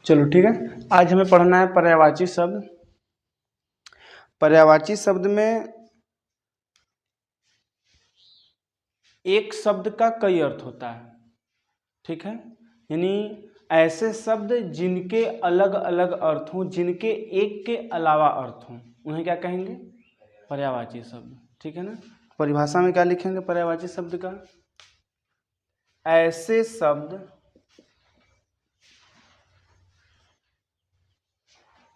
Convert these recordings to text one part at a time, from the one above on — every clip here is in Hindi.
चलो ठीक है। आज हमें पढ़ना है पर्यायवाची शब्द। पर्यायवाची शब्द में एक शब्द का कई अर्थ होता है, ठीक है। यानी ऐसे शब्द जिनके अलग अलग अर्थ हों, जिनके एक के अलावा अर्थ हों, उन्हें क्या कहेंगे? पर्यायवाची शब्द, ठीक है ना। परिभाषा में क्या लिखेंगे पर्यायवाची शब्द का? ऐसे शब्द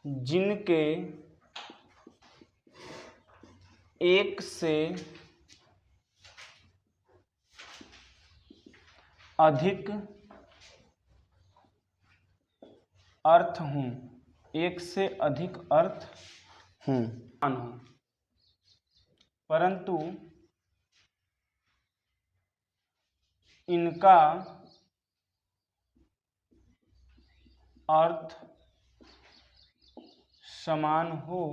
जिनके एक से अधिक अर्थ हों, एक से अधिक अर्थ हों, परंतु इनका अर्थ समान हो,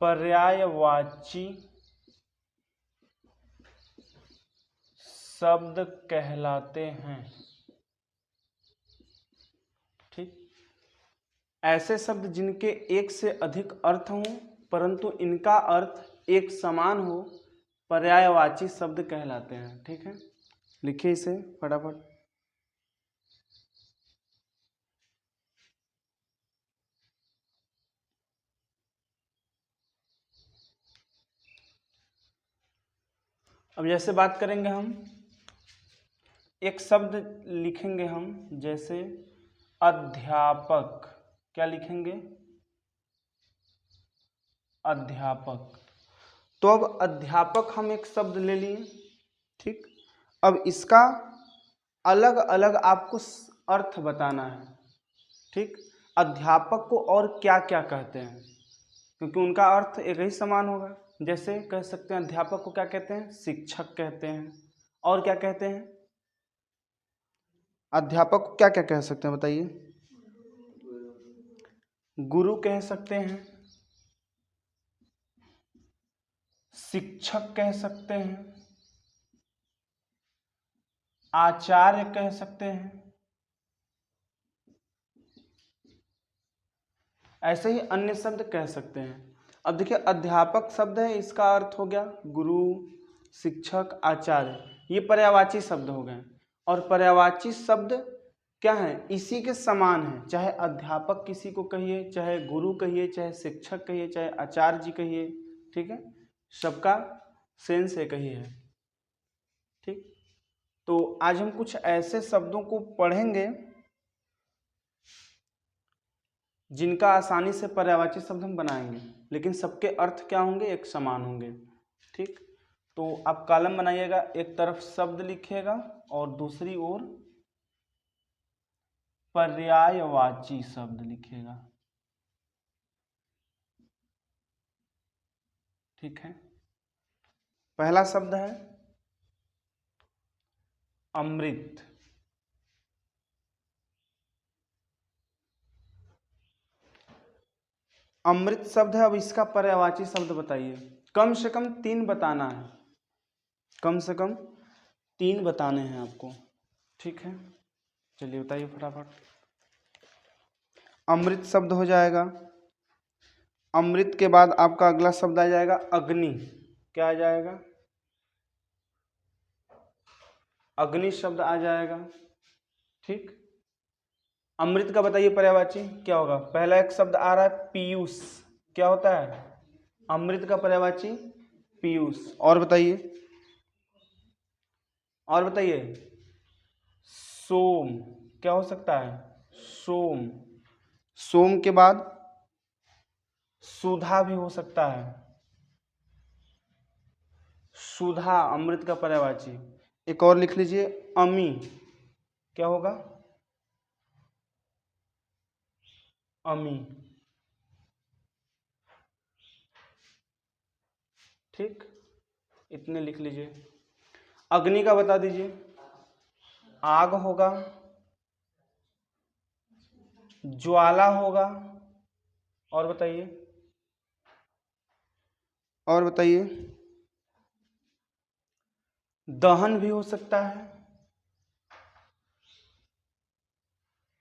पर्यायवाची शब्द कहलाते हैं, ठीक। ऐसे शब्द जिनके एक से अधिक अर्थ हों परंतु इनका अर्थ एक समान हो, पर्यायवाची शब्द कहलाते हैं, ठीक है। लिखिए इसे फटाफट। अब जैसे बात करेंगे हम, एक शब्द लिखेंगे हम, जैसे अध्यापक। क्या लिखेंगे? अध्यापक। तो अब अध्यापक हम एक शब्द ले लिए, ठीक। अब इसका अलग अलग आपको अर्थ बताना है, ठीक। अध्यापक को और क्या क्या कहते हैं, क्योंकि उनका अर्थ एक ही समान होगा। जैसे कह सकते हैं अध्यापक को क्या कहते हैं? शिक्षक कहते हैं। और क्या कहते हैं? अध्यापक को क्या क्या कह सकते हैं बताइए? गुरु कह सकते हैं, शिक्षक कह सकते हैं, आचार्य कह सकते हैं, ऐसे ही अन्य शब्द कह सकते हैं। अब देखिए अध्यापक शब्द है, इसका अर्थ हो गया गुरु, शिक्षक, आचार्य, ये पर्यायवाची शब्द हो गए। और पर्यायवाची शब्द क्या है? इसी के समान है, चाहे अध्यापक किसी को कहिए, चाहे गुरु कहिए, चाहे शिक्षक कहिए, चाहे आचार्य जी कहिए, ठीक है, सबका सेंस एक ही है, ठीक। तो आज हम कुछ ऐसे शब्दों को पढ़ेंगे जिनका आसानी से पर्यायवाची शब्द हम बनाएंगे, लेकिन सबके अर्थ क्या होंगे? एक समान होंगे, ठीक। तो आप कॉलम बनाइएगा, एक तरफ शब्द लिखिएगा और दूसरी ओर पर्यायवाची शब्द लिखिएगा, ठीक है। पहला शब्द है अमृत। अमृत शब्द है, अब इसका पर्यायवाची शब्द बताइए। कम से कम 3 बताना है, कम से कम 3 बताने हैं आपको, ठीक है। चलिए बताइए फटाफट। अमृत शब्द हो जाएगा। अमृत के बाद आपका अगला शब्द आ जाएगा अग्नि। क्या आ जाएगा? अग्नि शब्द आ जाएगा, ठीक। अमृत का बताइए पर्यायवाची क्या होगा? पहला एक शब्द आ रहा है पीयूष, क्या होता है? अमृत का पर्यायवाची पीयूष। और बताइए, और बताइए। सोम, क्या हो सकता है? सोम। सोम के बाद सुधा भी हो सकता है, सुधा अमृत का पर्यायवाची। एक और लिख लीजिए अमी। क्या होगा? अमी, ठीक। इतने लिख लीजिए। अग्नि का बता दीजिए। आग होगा, ज्वाला होगा, और बताइए, और बताइए। दहन भी हो सकता है,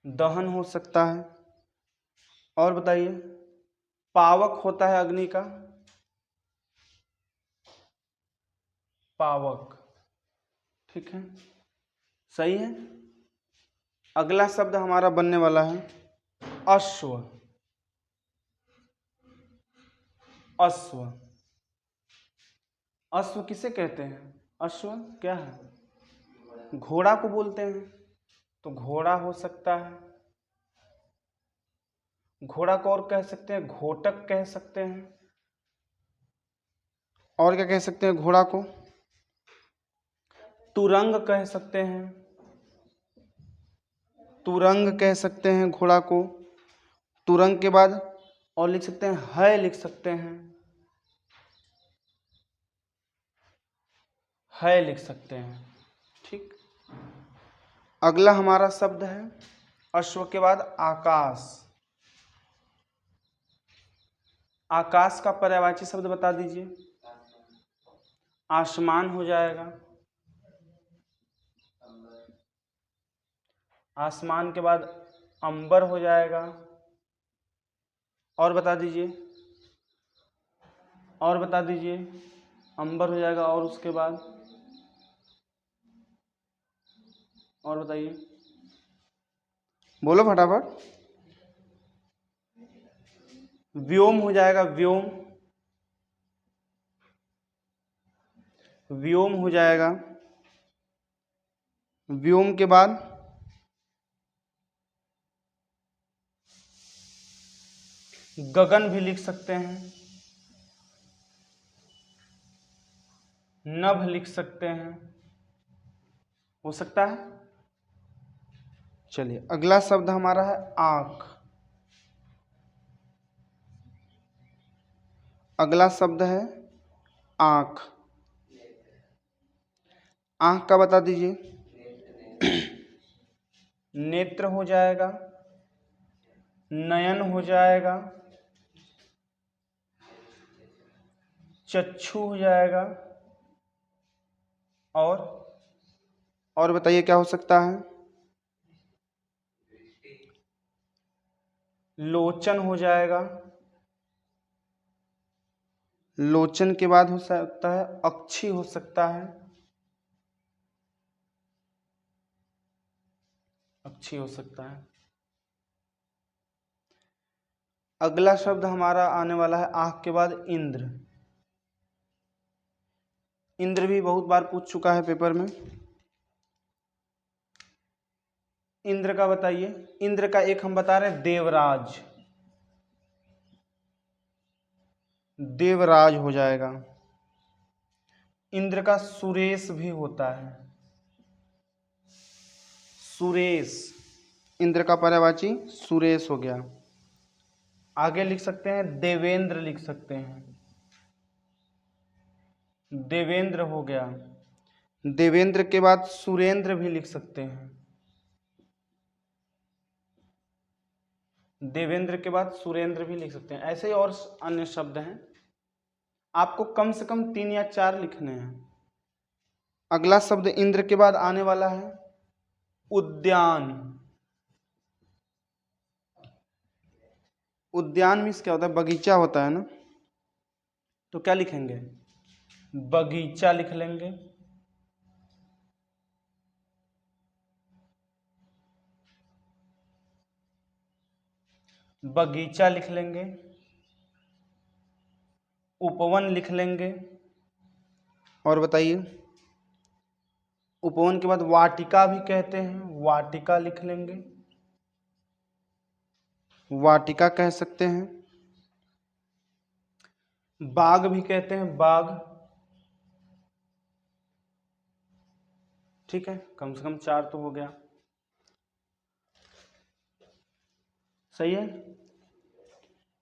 दहन हो सकता है। और बताइए, पावक होता है अग्नि का, पावक। ठीक है, सही है। अगला शब्द हमारा बनने वाला है अश्व। अश्व, अश्व किसे कहते हैं? अश्व क्या है? घोड़ा को बोलते हैं। तो घोड़ा हो सकता है, घोड़ा को और कह सकते हैं घोटक कह सकते हैं। और क्या कह सकते हैं घोड़ा को? तुरंग कह सकते हैं, तुरंग कह सकते हैं घोड़ा को। तुरंग के बाद और लिख सकते हैं है, लिख सकते हैं, है लिख सकते हैं। ठीक, अगला हमारा शब्द है अश्व के बाद आकाश। आकाश का पर्यायवाची शब्द बता दीजिए। आसमान हो जाएगा। आसमान के बाद अंबर हो जाएगा। और बता दीजिए, और बता दीजिए। अंबर हो जाएगा और उसके बाद और बताइए, बोलो फटाफट। व्योम हो जाएगा, व्योम। व्योम हो जाएगा। व्योम के बाद गगन भी लिख सकते हैं, नभ लिख सकते हैं, हो सकता है। चलिए, अगला शब्द हमारा है आंख। अगला शब्द है आंख। आंख का बता दीजिए। नेत्र हो जाएगा, नयन हो जाएगा, चक्षु हो जाएगा। और बताइए क्या हो सकता है? लोचन हो जाएगा। लोचन के बाद हो सकता है अक्षी, हो सकता है, अक्षी हो सकता है। अगला शब्द हमारा आने वाला है आंख के बाद इंद्र। इंद्र भी बहुत बार पूछ चुका है पेपर में। इंद्र का बताइए। इंद्र का एक हम बता रहे हैं देवराज। देवराज हो जाएगा। इंद्र का सुरेश भी होता है, सुरेश। इंद्र का पर्यायवाची सुरेश हो गया। आगे लिख सकते हैं देवेंद्र, लिख सकते हैं, देवेंद्र हो गया। देवेंद्र के बाद सुरेंद्र भी लिख सकते हैं। देवेंद्र के बाद सुरेंद्र भी लिख सकते हैं। ऐसे ही और अन्य शब्द हैं, आपको कम से कम 3 या 4 लिखने हैं। अगला शब्द इंद्र के बाद आने वाला है उद्यान। उद्यान मीन्स क्या होता है? बगीचा होता है ना। तो क्या लिखेंगे? बगीचा लिख लेंगे। बगीचा लिख लेंगे। उपवन लिख लेंगे। और बताइए, उपवन के बाद वाटिका भी कहते हैं, वाटिका लिख लेंगे, वाटिका कह सकते हैं। बाग भी कहते हैं, बाग। ठीक है, कम से कम 4 तो हो गया। सही है।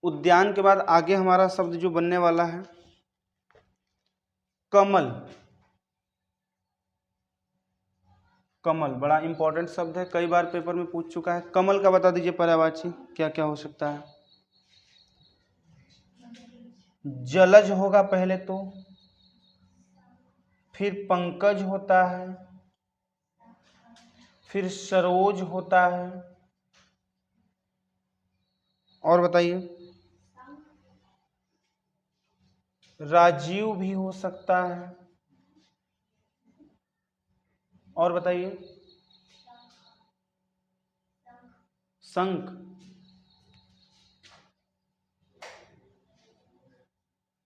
उद्यान के बाद आगे हमारा शब्द जो बनने वाला है कमल। कमल बड़ा इंपॉर्टेंट शब्द है, कई बार पेपर में पूछ चुका है। कमल का बता दीजिए पर्यायवाची क्या क्या हो सकता है? जलज होगा पहले तो, फिर पंकज होता है, फिर सरोज होता है, और बताइए। राजीव भी हो सकता है। और बताइए। शंख।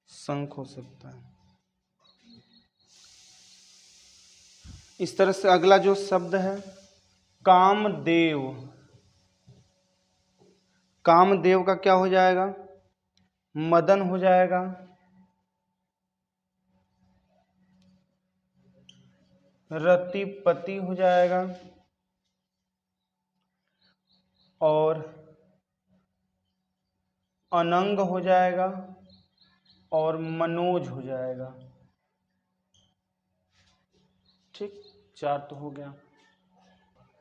शंख हो सकता है। इस तरह से अगला जो शब्द है कामदेव। कामदेव का क्या हो जाएगा? मदन हो जाएगा। रतिपति हो जाएगा। और अनंग हो जाएगा। और मनोज हो जाएगा। ठीक, 4 तो हो गया।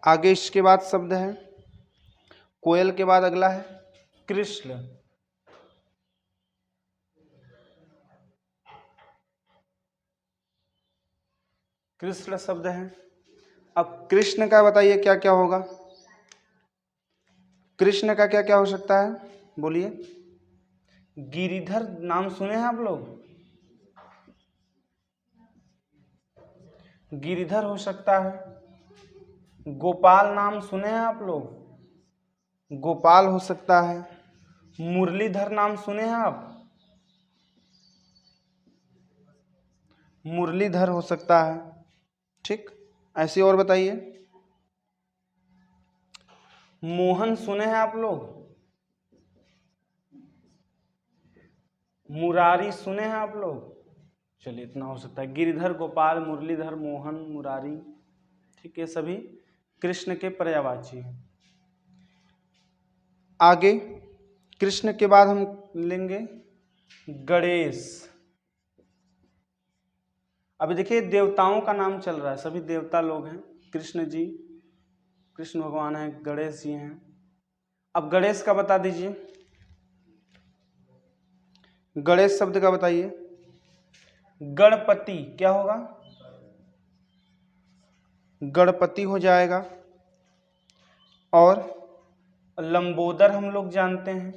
आगे इसके बाद शब्द है कोयल के बाद अगला है कृष्ण। कृष्ण शब्द है। अब कृष्ण का बताइए क्या क्या होगा? कृष्ण का क्या क्या हो सकता है, बोलिए। गिरिधर नाम सुने हैं आप लोग? गिरिधर हो सकता है। गोपाल नाम सुने हैं आप लोग? गोपाल हो सकता है। मुरलीधर नाम सुने हैं आप? मुरलीधर हो सकता है। ठीक, ऐसे और बताइए। मोहन सुने हैं आप लोग? मुरारी सुने हैं आप लोग? चलिए, इतना हो सकता है। गिरिधर, गोपाल, मुरलीधर, मोहन, मुरारी, ठीक है, सभी कृष्ण के पर्यायवाची हैं। आगे कृष्ण के बाद हम लेंगे गणेश। अभी देखिए देवताओं का नाम चल रहा है, सभी देवता लोग हैं। कृष्ण जी, कृष्ण भगवान हैं, गणेश जी हैं। अब गणेश का बता दीजिए। गणेश शब्द का बताइए। गणपति क्या होगा? गणपति हो जाएगा। और लंबोदर हम लोग जानते हैं।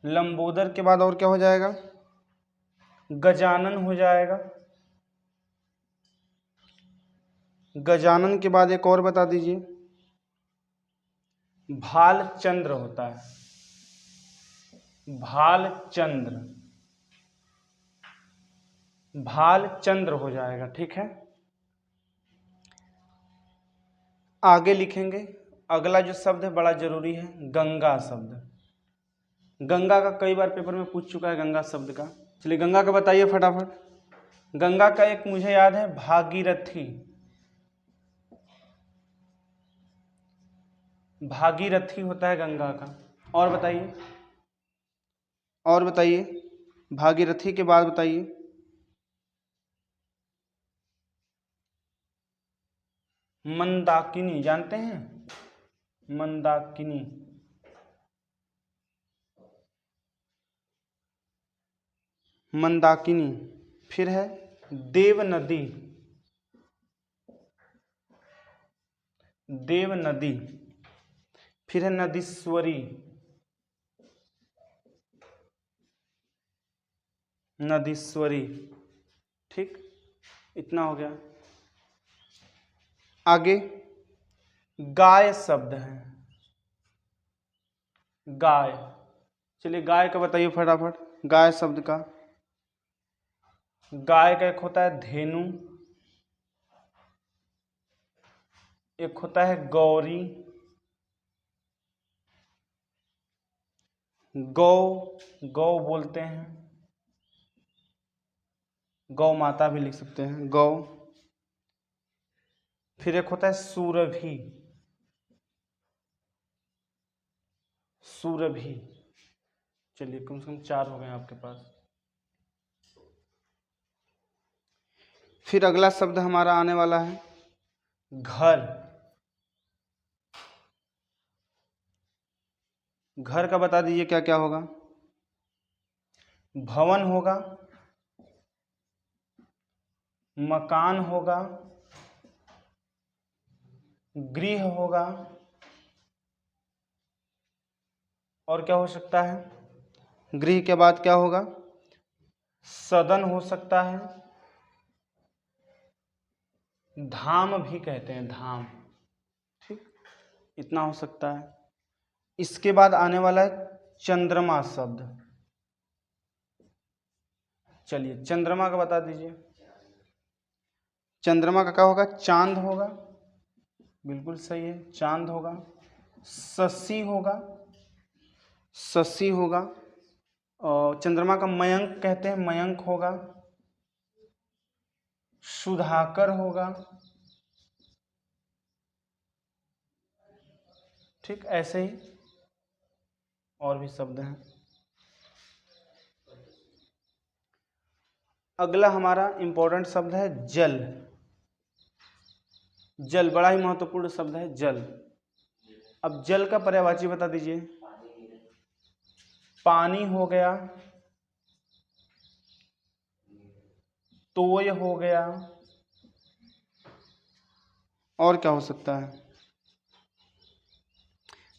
लंबोदर के बाद और क्या हो जाएगा? गजानन हो जाएगा। गजानन के बाद एक और बता दीजिए। भालचंद्र होता है। भालचंद्र, भालचंद्र हो जाएगा। ठीक है, आगे लिखेंगे। अगला जो शब्द है बड़ा जरूरी है, गंगा शब्द। गंगा का कई बार पेपर में पूछ चुका है, गंगा शब्द का। चलिए गंगा का बताइए फटाफट। गंगा का एक मुझे याद है, भागीरथी। भागीरथी होता है गंगा का। और बताइए। और बताइए, भागीरथी के बाद बताइए। मंदाकिनी जानते हैं? मंदाकिनी। मंदाकिनी। फिर है देव नदी। देव नदी। फिर है नदीश्वरी। नदीश्वरी। ठीक, इतना हो गया। आगे गाय शब्द है। गाय। चलिए गाय का बताइए फटाफट। गाय शब्द का। गाय का एक होता है धेनु। एक होता है गौरी। गौ, गौ बोलते हैं। गौ माता भी लिख सकते हैं, गौ। फिर एक होता है सूरभि। सूरभि। चलिए कम से कम 4 हो गए आपके पास। फिर अगला शब्द हमारा आने वाला है घर। घर का बता दीजिए क्या क्या होगा? भवन होगा। मकान होगा। गृह होगा। और क्या हो सकता है? गृह के बाद क्या होगा? सदन हो सकता है। धाम भी कहते हैं, धाम। ठीक, इतना हो सकता है। इसके बाद आने वाला है चंद्रमा शब्द। चलिए चंद्रमा का बता दीजिए। चंद्रमा का क्या होगा? चांद होगा। बिल्कुल सही है, चांद होगा। शशि होगा, शशि होगा। और चंद्रमा का मयंक कहते हैं, मयंक होगा। सुधाकर होगा। ठीक, ऐसे ही और भी शब्द हैं। अगला हमारा इंपॉर्टेंट शब्द है जल। जल बड़ा ही महत्वपूर्ण शब्द है, जल। अब जल का पर्यायवाची बता दीजिए। पानी हो गया, तोय हो गया, और क्या हो सकता है?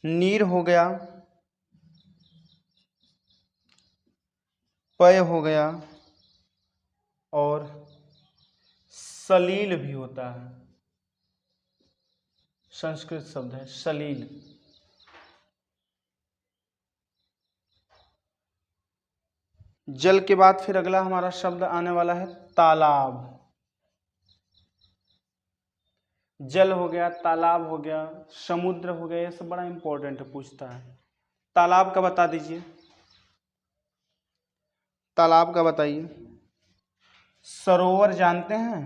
नीर हो गया, पय हो गया, और सलील भी होता है। संस्कृत शब्द है सलील। जल के बाद फिर अगला हमारा शब्द आने वाला है तालाब। जल हो गया, तालाब हो गया, समुद्र हो गया, ये सब बड़ा इंपॉर्टेंट है, पूछता है। तालाब का बता दीजिए। तालाब का बताइए। सरोवर जानते हैं?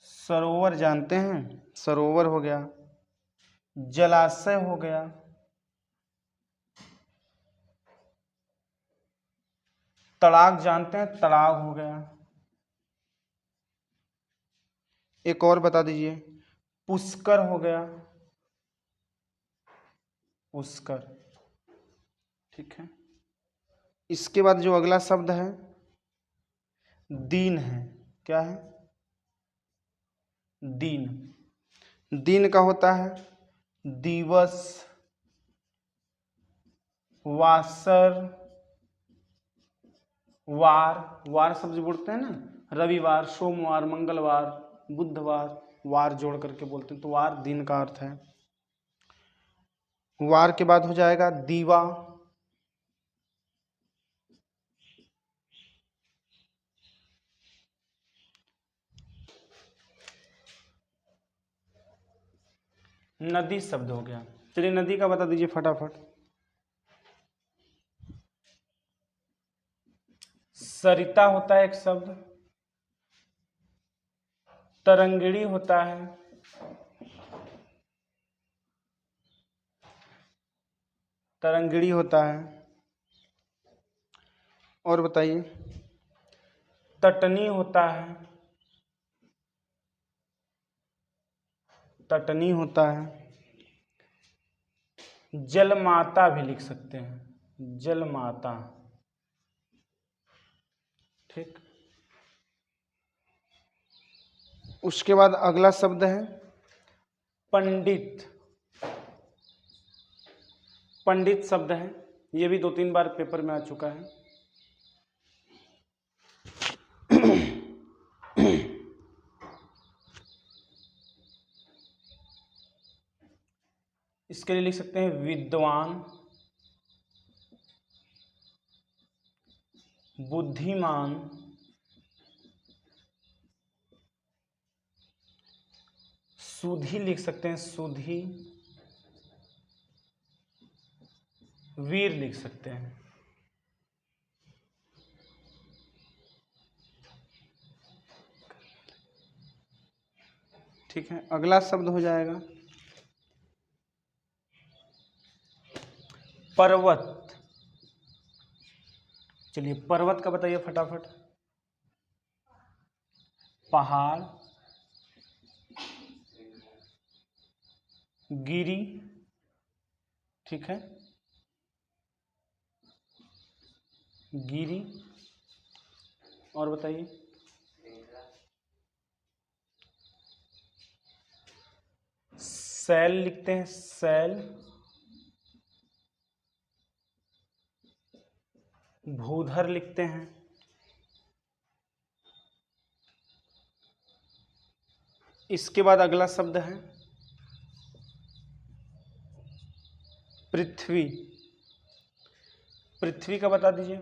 सरोवर जानते हैं? सरोवर हो गया। जलाशय हो गया। तड़ाग जानते हैं? तड़ाग हो गया। एक और बता दीजिए। पुष्कर हो गया, पुष्कर। ठीक है। इसके बाद जो अगला शब्द है दिन है। क्या है? दिन। दिन का होता है दिवस, वासर, वार। वार शब्द बोलते हैं ना, रविवार, सोमवार, मंगलवार, बुधवार, वार जोड़ करके बोलते हैं, तो वार दिन का अर्थ है। वार के बाद हो जाएगा दीवा। नदी शब्द हो गया। चलिए नदी का बता दीजिए फटाफट। सरिता होता है एक शब्द। तरंगिणी होता है। तरंगिणी होता है। और बताइए। तटनी होता है। तटनी होता है। जलमाता भी लिख सकते हैं, जलमाता। ठीक। उसके बाद अगला शब्द है पंडित। पंडित शब्द है, ये भी 2-3 बार पेपर में आ चुका है। इसके लिए लिख सकते हैं विद्वान, बुद्धिमान, सुधी लिख सकते हैं, सुधी, वीर लिख सकते हैं। ठीक है। अगला शब्द हो जाएगा पर्वत। चलिए पर्वत का बताइए फटाफट। पहाड़, गिरी। ठीक है, गिरी। और बताइए। सैल लिखते हैं, सैल। भूधर लिखते हैं। इसके बाद अगला शब्द है पृथ्वी। पृथ्वी का बता दीजिए।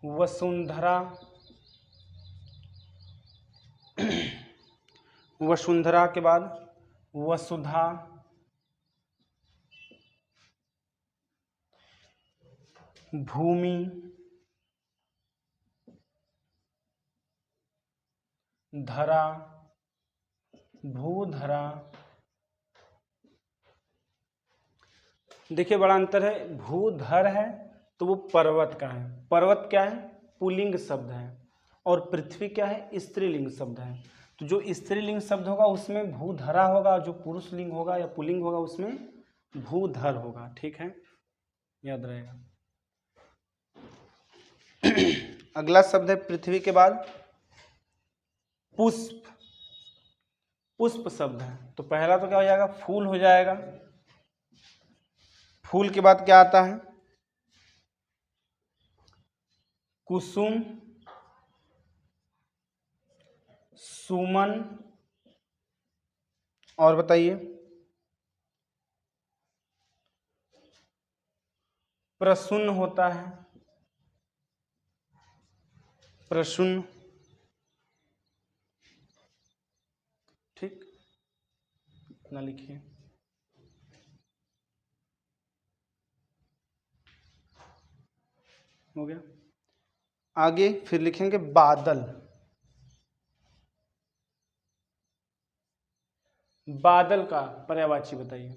वसुंधरा, वसुंधरा के बाद वसुधा, भूमि, धरा, भूधरा। देखिए बड़ा अंतर है, भूधर है तो वो पर्वत का है। पर्वत क्या है? पुल्लिंग शब्द है। और पृथ्वी क्या है? स्त्रीलिंग शब्द है। तो जो स्त्रीलिंग शब्द होगा उसमें भूधरा होगा, और जो पुरुष लिंग होगा या पुल्लिंग होगा उसमें भूधर होगा। ठीक है, याद रहेगा। अगला शब्द है पृथ्वी के बाद पुष्प। पुष्प शब्द है तो पहला तो क्या हो जाएगा? फूल हो जाएगा। फूल के बाद क्या आता है? कुसुम, सुमन, और बताइए? प्रसून होता है, प्रसून। ठीक, इतना लिखिए। हो गया। आगे फिर लिखेंगे बादल। बादल का पर्यायवाची बताइए।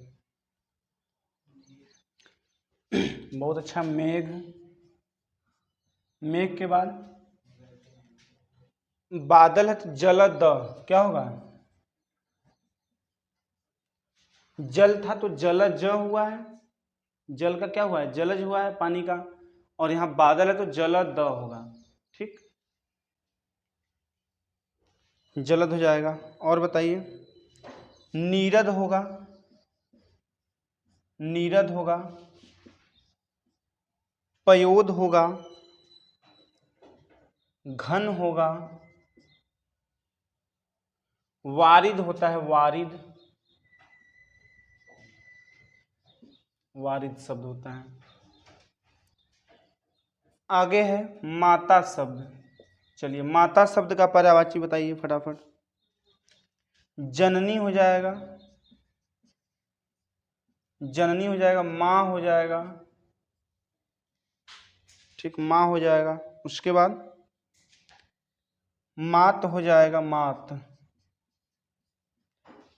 बहुत अच्छा, मेघ। मेघ के बाद बादल है तो जलद, क्या होगा? जल था तो जलज हुआ है। जल का क्या हुआ है? जलज हुआ है पानी का। और यहां बादल है तो जलद होगा। ठीक, जलद हो जाएगा। और बताइए? नीरद होगा, नीरद होगा। पयोद होगा, घन होगा। वारिद होता है, वारिद। वारिद शब्द होता है। आगे है माता शब्द। चलिए माता शब्द का पर्यायवाची बताइए फटाफट। जननी हो जाएगा, जननी हो जाएगा, माँ हो जाएगा। ठीक, माँ हो जाएगा। उसके बाद मात हो जाएगा, मात।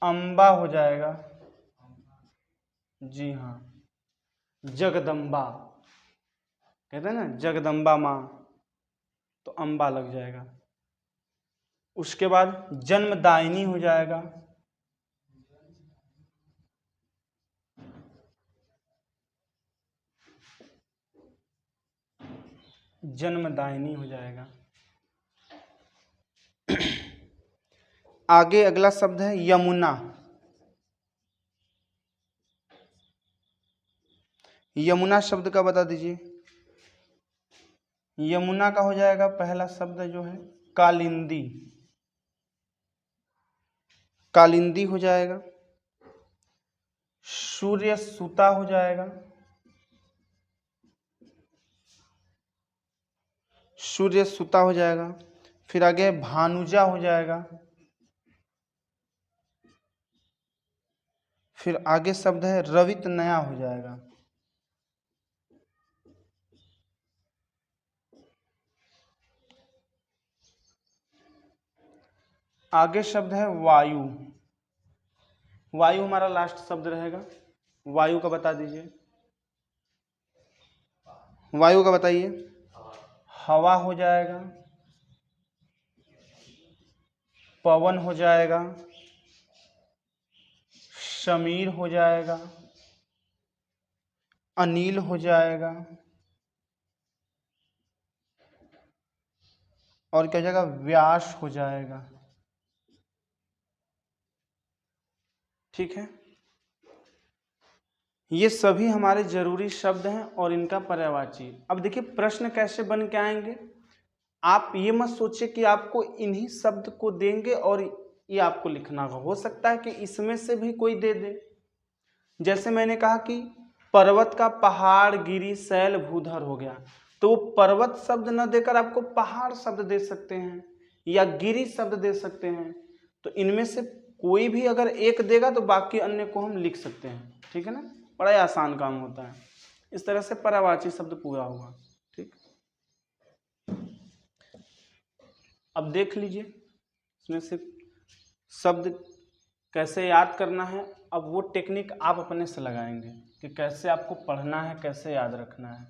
अम्बा हो जाएगा, जी हाँ। जगदम्बा कहते हैं ना, जगदम्बा माँ, तो अम्बा लग जाएगा। उसके बाद जन्मदायिनी हो जाएगा, जन्मदायिनी हो जाएगा। आगे अगला शब्द है यमुना। यमुना शब्द का बता दीजिए। यमुना का हो जाएगा पहला शब्द जो है कालिंदी। कालिंदी हो जाएगा। सूर्य सुता हो जाएगा, सूर्य सुता हो जाएगा। फिर आगे भानुजा हो जाएगा। फिर आगे शब्द है रवित नया हो जाएगा। आगे शब्द है वायु। वायु हमारा लास्ट शब्द रहेगा। वायु का बता दीजिए। वायु का बताइए। हवा हो जाएगा, पवन हो जाएगा, समीर हो जाएगा, अनिल हो जाएगा, और क्या हो जाएगा? व्यास हो जाएगा। ठीक है, ये सभी हमारे जरूरी शब्द हैं और इनका पर्यायवाची। अब देखिए प्रश्न कैसे बन के आएंगे। आप ये मत सोचिए कि आपको इन्हीं शब्द को देंगे और ये आपको लिखना होगा। हो सकता है कि इसमें से भी कोई दे दे। जैसे मैंने कहा कि पर्वत का पहाड़, गिरी, शैल, भूधर हो गया, तो वो पर्वत शब्द न देकर आपको पहाड़ शब्द दे सकते हैं या गिरी शब्द दे सकते हैं। तो इनमें से कोई भी अगर एक देगा तो बाकी अन्य को हम लिख सकते हैं। ठीक है ना, बड़ा ही आसान काम होता है। इस तरह से पर्यायवाची शब्द पूरा हुआ। ठीक, अब देख लीजिए इसमें से शब्द कैसे याद करना है। अब वो टेक्निक आप अपने से लगाएंगे कि कैसे आपको पढ़ना है, कैसे याद रखना है।